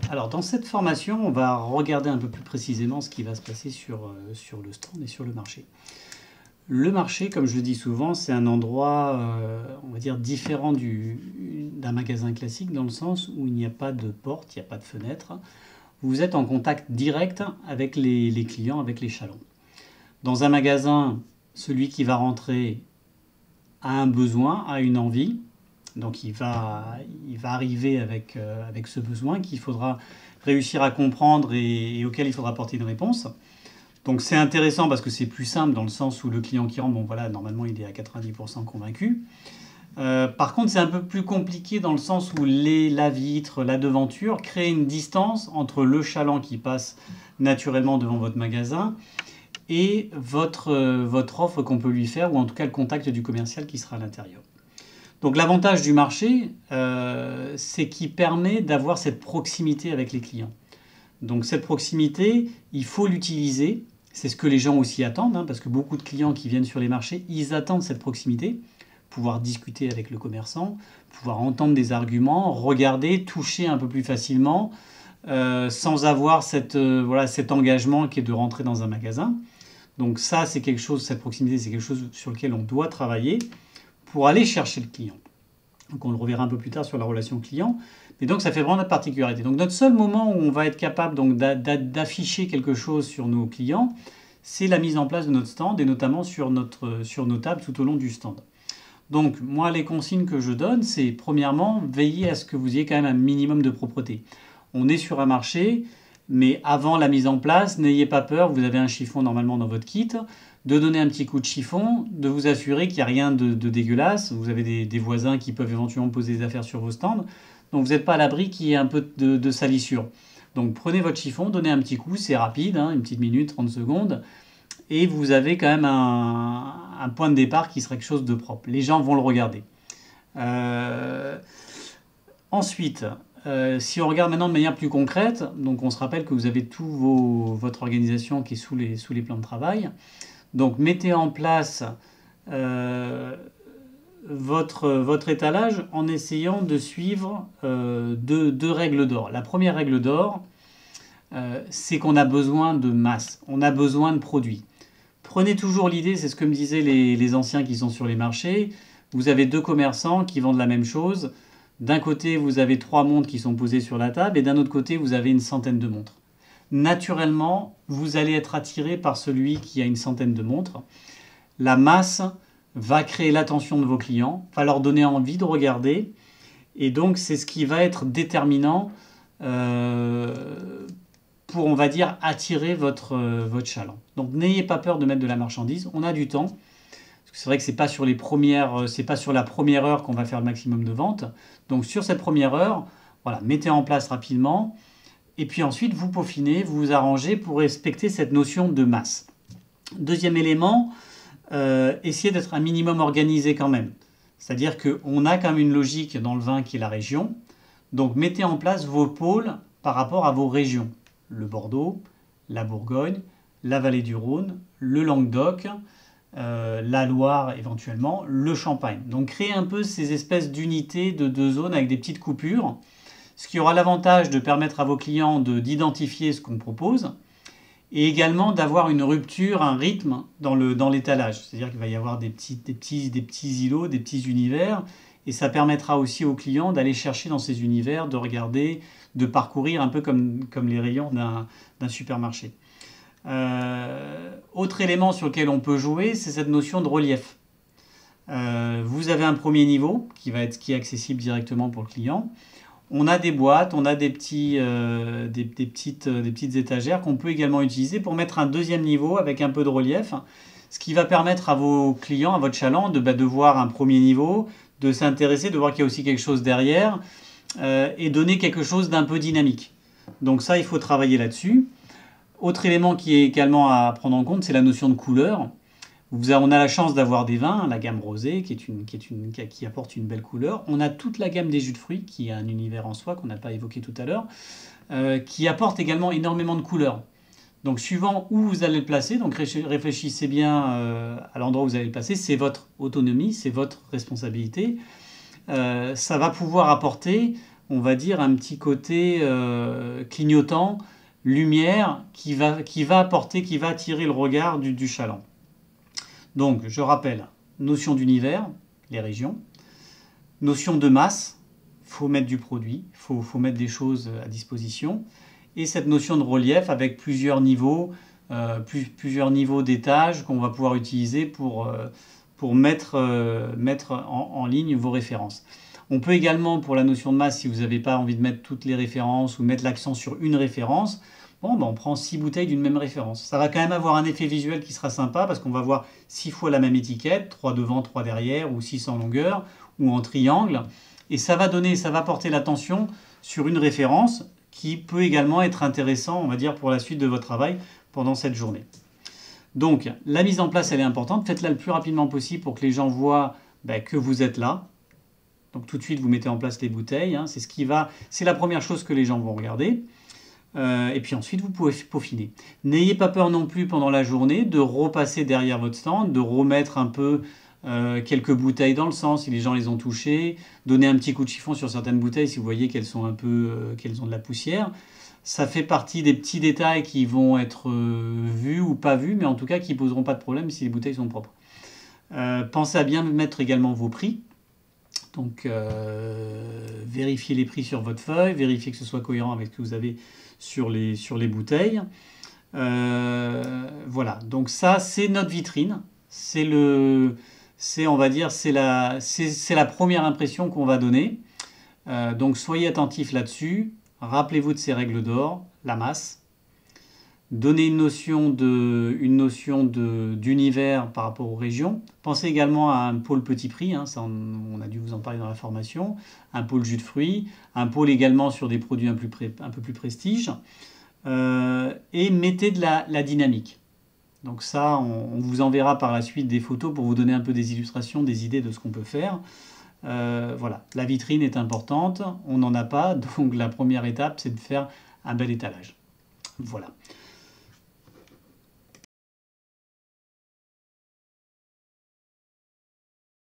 Alors, dans cette formation, on va regarder un peu plus précisément ce qui va se passer sur le stand et sur le marché. Le marché, comme je le dis souvent, c'est un endroit, on va dire, différent d'un magasin classique, dans le sens où il n'y a pas de porte, il n'y a pas de fenêtre. Vous êtes en contact direct avec les clients, avec les chalands. Dans un magasin, celui qui va rentrer a un besoin, a une envie. Donc il va arriver avec ce besoin qu'il faudra réussir à comprendre et auquel il faudra apporter une réponse. Donc c'est intéressant parce que c'est plus simple dans le sens où le client qui rentre, bon voilà, normalement il est à 90% convaincu. Par contre, c'est un peu plus compliqué dans le sens où la vitre, la devanture crée une distance entre le chaland qui passe naturellement devant votre magasin et votre offre qu'on peut lui faire, ou en tout cas le contact du commercial qui sera à l'intérieur. Donc l'avantage du marché, c'est qu'il permet d'avoir cette proximité avec les clients. Donc cette proximité, il faut l'utiliser. C'est ce que les gens aussi attendent, parce que beaucoup de clients qui viennent sur les marchés, ils attendent cette proximité, pouvoir discuter avec le commerçant, pouvoir entendre des arguments, regarder, toucher un peu plus facilement, sans avoir cet engagement qui est de rentrer dans un magasin. Donc ça, c'est quelque chose, cette proximité, c'est quelque chose sur lequel on doit travailler pour aller chercher le client. Donc on le reverra un peu plus tard sur la relation client. Mais donc ça fait vraiment notre particularité. Donc notre seul moment où on va être capable d'afficher quelque chose sur nos clients, c'est la mise en place de notre stand et notamment sur nos tables tout au long du stand. Donc moi, les consignes que je donne, c'est premièrement, veillez à ce que vous ayez quand même un minimum de propreté. On est sur un marché, mais avant la mise en place, n'ayez pas peur, vous avez un chiffon normalement dans votre kit, de donner un petit coup de chiffon, de vous assurer qu'il n'y a rien de dégueulasse. Vous avez des voisins qui peuvent éventuellement poser des affaires sur vos stands. Donc vous n'êtes pas à l'abri qu'il y ait un peu de salissure. Donc prenez votre chiffon, donnez un petit coup, c'est rapide, une petite minute, 30 secondes. Et vous avez quand même un point de départ qui sera quelque chose de propre. Les gens vont le regarder. Ensuite, si on regarde maintenant de manière plus concrète, donc on se rappelle que vous avez votre organisation qui est sous les plans de travail. Donc mettez en place votre étalage en essayant de suivre deux règles d'or. La première règle d'or, c'est qu'on a besoin de masse, on a besoin de produits. Prenez toujours l'idée, c'est ce que me disaient les anciens qui sont sur les marchés, vous avez deux commerçants qui vendent la même chose. D'un côté, vous avez 3 montres qui sont posées sur la table et d'un autre côté, vous avez une centaine de montres. Naturellement, vous allez être attiré par celui qui a une centaine de montres. La masse va créer l'attention de vos clients, va leur donner envie de regarder. Et donc, c'est ce qui va être déterminant pour, on va dire, attirer votre chaland. Donc, n'ayez pas peur de mettre de la marchandise. On a du temps. C'est vrai que c'est pas sur la première heure qu'on va faire le maximum de ventes. Donc, sur cette première heure, voilà, mettez en place rapidement. Et puis ensuite, vous peaufinez, vous vous arrangez pour respecter cette notion de masse. Deuxième élément, essayez d'être un minimum organisé quand même. C'est-à-dire qu'on a quand même une logique dans le vin qui est la région. Donc mettez en place vos pôles par rapport à vos régions. Le Bordeaux, la Bourgogne, la vallée du Rhône, le Languedoc, la Loire éventuellement, le Champagne. Donc créez un peu ces espèces d'unités de 2 zones avec des petites coupures. Ce qui aura l'avantage de permettre à vos clients d'identifier ce qu'on propose et également d'avoir une rupture, un rythme dans l'étalage. C'est-à-dire qu'il va y avoir des petits îlots, des petits univers et ça permettra aussi aux clients d'aller chercher dans ces univers, de regarder, de parcourir un peu comme les rayons d'un supermarché. Autre élément sur lequel on peut jouer, c'est cette notion de relief. Vous avez un premier niveau qui est accessible directement pour le client. On a des boîtes, on a des petites étagères qu'on peut également utiliser pour mettre un deuxième niveau avec un peu de relief, ce qui va permettre à vos clients, à votre chaland, de voir un premier niveau, de s'intéresser, de voir qu'il y a aussi quelque chose derrière et donner quelque chose d'un peu dynamique. Donc ça, il faut travailler là-dessus. Autre élément qui est également à prendre en compte, c'est la notion de couleur. On a la chance d'avoir des vins, la gamme rosée qui apporte une belle couleur. On a toute la gamme des jus de fruits qui a un univers en soi qu'on n'a pas évoqué tout à l'heure, qui apporte également énormément de couleurs. Donc suivant où vous allez le placer, donc réfléchissez bien à l'endroit où vous allez le placer, c'est votre autonomie, c'est votre responsabilité. Ça va pouvoir apporter on va dire, un petit côté clignotant, lumière, qui va apporter, qui va attirer le regard du chaland. Donc, je rappelle, notion d'univers, les régions, notion de masse, il faut mettre du produit, il faut mettre des choses à disposition, et cette notion de relief avec plusieurs niveaux d'étages qu'on va pouvoir utiliser pour mettre en ligne vos références. On peut également, pour la notion de masse, si vous n'avez pas envie de mettre toutes les références ou mettre l'accent sur une référence, bon, ben on prend 6 bouteilles d'une même référence. Ça va quand même avoir un effet visuel qui sera sympa parce qu'on va voir 6 fois la même étiquette, 3 devant, 3 derrière, ou 6 en longueur, ou en triangle. Et ça va porter l'attention sur une référence qui peut également être intéressant, on va dire, pour la suite de votre travail pendant cette journée. Donc, la mise en place, elle est importante. Faites-la le plus rapidement possible pour que les gens voient que vous êtes là. Donc, tout de suite, vous mettez en place les bouteilles. Hein. C'est la première chose que les gens vont regarder. Et puis ensuite, vous pouvez peaufiner. N'ayez pas peur non plus pendant la journée de repasser derrière votre stand, de remettre un peu quelques bouteilles dans le sang si les gens les ont touchées, donner un petit coup de chiffon sur certaines bouteilles si vous voyez qu'elles sont qu'elles ont de la poussière. Ça fait partie des petits détails qui vont être vus ou pas vus, mais en tout cas qui ne poseront pas de problème si les bouteilles sont propres. Pensez à bien mettre également vos prix. Donc vérifiez les prix sur votre feuille, vérifiez que ce soit cohérent avec ce que vous avez sur les bouteilles. Voilà, donc ça c'est notre vitrine, c'est la première impression qu'on va donner. Donc soyez attentifs là-dessus, rappelez-vous de ces règles d'or, la masse. Donnez une notion d'univers par rapport aux régions. Pensez également à un pôle petit prix, hein, ça on a dû vous en parler dans la formation, un pôle jus de fruits, un pôle également sur des produits un peu plus prestige, et mettez de la dynamique. Donc ça, on vous enverra par la suite des photos pour vous donner un peu des illustrations, des idées de ce qu'on peut faire. Voilà, la vitrine est importante, on n'en a pas, donc la première étape c'est de faire un bel étalage. Voilà.